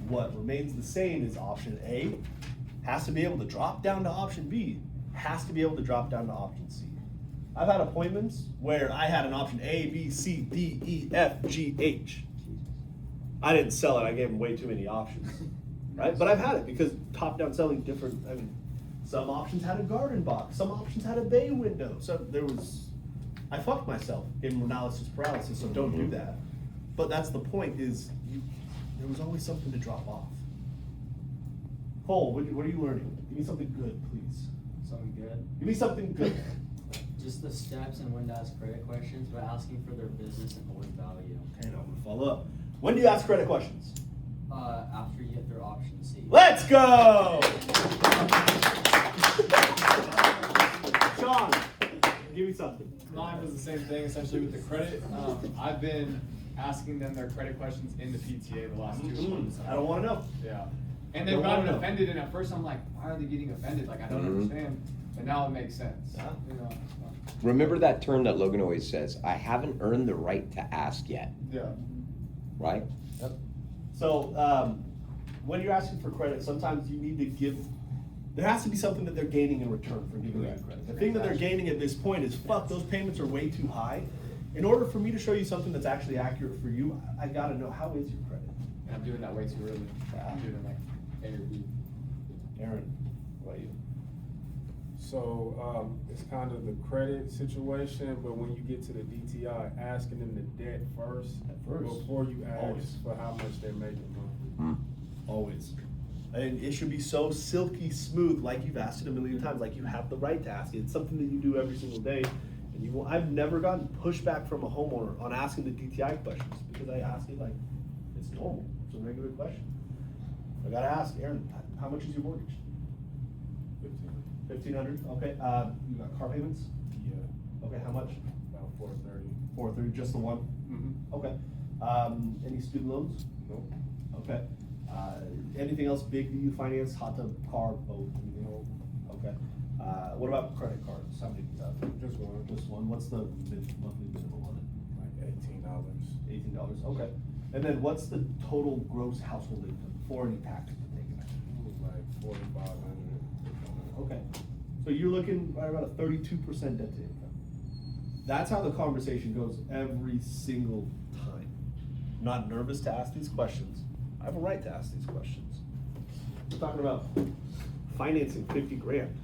What remains the same is option A has to be able to drop down to option B, has to be able to drop down to option C. I've had appointments where I had an option A, B, C, D, E, F, G, H. I didn't sell it, I gave them way too many options, right? But I've had it because top-down selling different, some options had a garden box, some options had a bay window, I fucked myself in analysis paralysis, so don't do that. But that's the point is, there was always something to drop off. Cole, what are you learning? Give me something good, please. Something good? Give me something good. Just the steps and when to ask credit questions, but asking for their business and hold value. Okay, now I'm gonna follow up. When do you ask credit questions? After you get their option C. Let's go! Sean, give me something. Mine was the same thing, essentially with the credit. I've been asking them their credit questions in the PTA the last 2 months. I don't wanna know. Yeah. And they've Don't wanna gotten know. offended, and at first I'm like, why are they getting offended? Like, I don't understand. But now it makes sense. Yeah. You know? Remember that term that Logan always says, I haven't earned the right to ask yet, Yeah. right? Yep. So, when you're asking for credit, sometimes you need to give, there has to be something that they're gaining in return for giving you credit. The thing that they're gaining at this point is, fuck, those payments are way too high. In order for me to show you something that's actually accurate for you, I gotta know, how is your credit? And I'm doing that way too early. I'm doing it like A or B. Aaron, what about you? So, it's kind of the credit situation, but when you get to the DTI, asking them the debt first. Before you ask Always. for how much they're making monthly. Always. And it should be so silky smooth, like you've asked it a million times, like you have the right to ask it. It's something that you do every single day. And I've never gotten pushback from a homeowner on asking the DTI questions, because I ask it like, it's normal, it's a regular question. I gotta ask, Aaron, how much is your mortgage? 1,500, okay, you got car payments? Yeah, Okay, how much? about 430. 430, just the one? Mm-hmm. Okay, any student loans? Nope. Okay, anything else big that you finance, hot tub, car, boat, anything? Nope. Okay, what about credit cards, how many, Just one. just one, what's the monthly minimum on it? Like $18. $18, okay. And then what's the total gross household income before any taxes are taken? It was like 4,500. Okay, so you're looking right about a 32% debt to income. That's how the conversation goes every single time. I'm not nervous to ask these questions. I have a right to ask these questions. We're talking about financing 50 grand.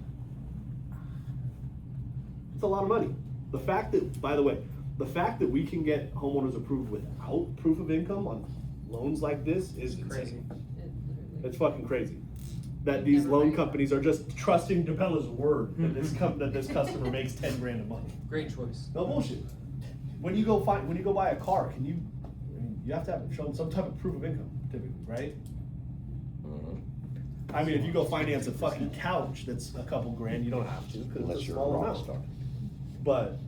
It's a lot of money. The fact that, by the way, the fact that we can get homeowners approved without proof of income on loans like this is insane. It's fucking crazy. That these loan companies are just trusting DeBella's word that this customer makes 10 grand a month. Great choice. No bullshit. When you go buy a car, I mean, you have to show them some type of proof of income, typically, right? I mean, if you go finance a fucking couch that's a couple grand, you don't have to, because Unless it's a you're a small rock amount. star. But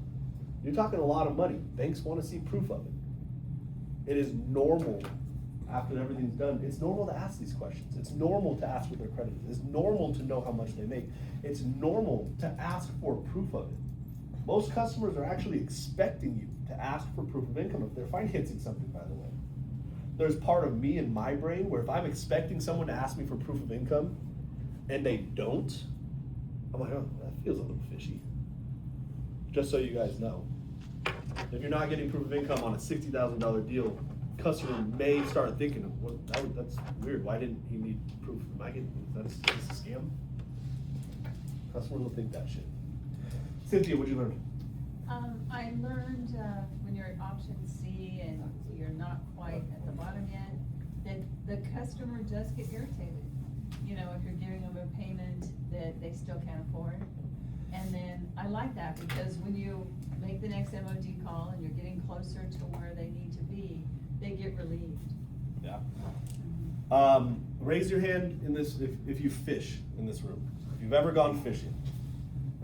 you're talking a lot of money. Banks want to see proof of it. It is normal, after everything's done, it's normal to ask these questions. It's normal to ask what their credit is. It's normal to know how much they make. It's normal to ask for proof of it. Most customers are actually expecting you to ask for proof of income if they're financing something, by the way. There's part of me in my brain where if I'm expecting someone to ask me for proof of income and they don't, I'm like, oh, that feels a little fishy. Just so you guys know. If you're not getting proof of income on a $60,000 deal, customer may start thinking, well, that's weird, why didn't he need proof? Am I getting, is this a scam? Customers will think that shit. Cynthia, what'd you learn? I learned, when you're at option C and you're not quite at the bottom yet, that the customer does get irritated. You know, if you're giving them a payment that they still can't afford. And then I like that, because when you make the next MOD call and you're getting closer to where they need to be, they get relieved. Yeah. Raise your hand in this, if you fish in this room. If you've ever gone fishing.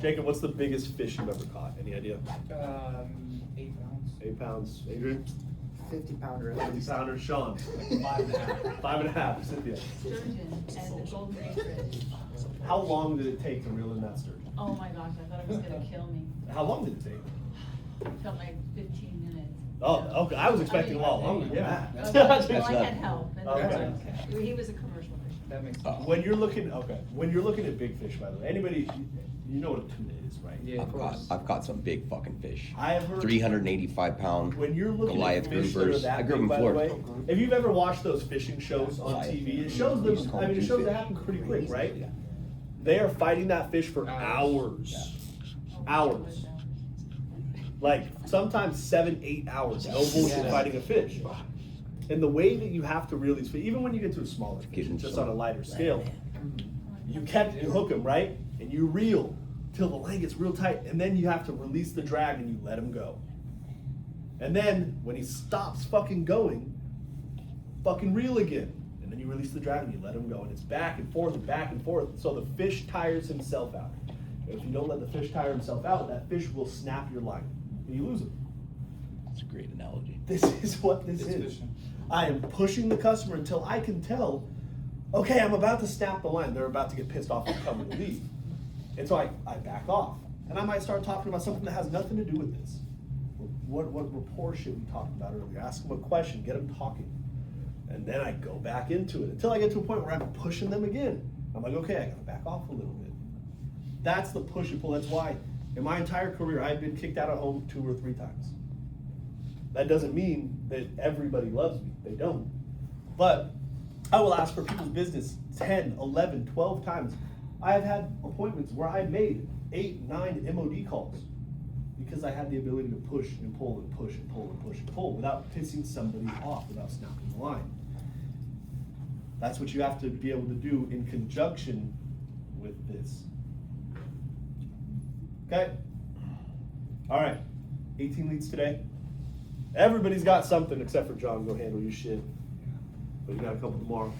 Jacob, what's the biggest fish you've ever caught? Any idea? 8 pounds. 8 pounds. Adrian? 50-pounder. 50-pounder. Sean? 5.5. 5.5. Cynthia? Sturgeon and the golden retrieve. How long did it take to reel in that sturgeon? Oh my gosh, I thought it was gonna kill me. How long did it take? It felt like 15 minutes. Oh, okay. I was expecting a lot longer. Yeah. Well, I had help. And Okay. He was a commercial fisherman. That makes sense. When you're looking, when you're looking at big fish, by the way, anybody, you know what a tuna is, right? Yeah, of course. I've caught some big fucking fish. I have heard 385 pound when you're looking Goliath at fish that are groupers. that I grew big, them in by the Florida. way, if you've ever watched those fishing shows on Goliath. TV, it shows We used to them. call I mean, them it shows two that fish. happen pretty quick, Crazy. right? Yeah. They are fighting that fish for hours. Hours. Like sometimes 7-8 hours. No bullshit fighting a fish. And the way that you have to reel these fish, even when you get to a smaller fish, Getting just some- on a lighter scale, you hook them, right? And you reel till the line gets real tight, and then you have to release the drag and you let him go. And then when he stops fucking going, fucking reel again. And then you release the drag and you let him go. And it's back and forth and back and forth. So the fish tires himself out. And if you don't let the fish tire himself out, that fish will snap your line and you lose him. That's a great analogy. This is what this is. I am pushing the customer until I can tell, okay, I'm about to snap the line. They're about to get pissed off and come and leave. And so I back off. And I might start talking about something that has nothing to do with this. What rapport shit we talked about earlier. Ask them a question, get them talking. And then I go back into it until I get to a point where I'm pushing them again. I'm like, okay, I gotta back off a little bit. That's the push and pull. That's why in my entire career, I've been kicked out of home 2 or 3 times. That doesn't mean that everybody loves me. They don't. But I will ask for people's business 10, 11, 12 times. I have had appointments where I made 8, 9 MOD calls because I had the ability to push and pull and push and pull and push and pull without pissing somebody off, without snapping the line. That's what you have to be able to do in conjunction with this. Okay? All right, 18 leads today. Everybody's got something except for John. Go handle your shit. But you got a couple tomorrow.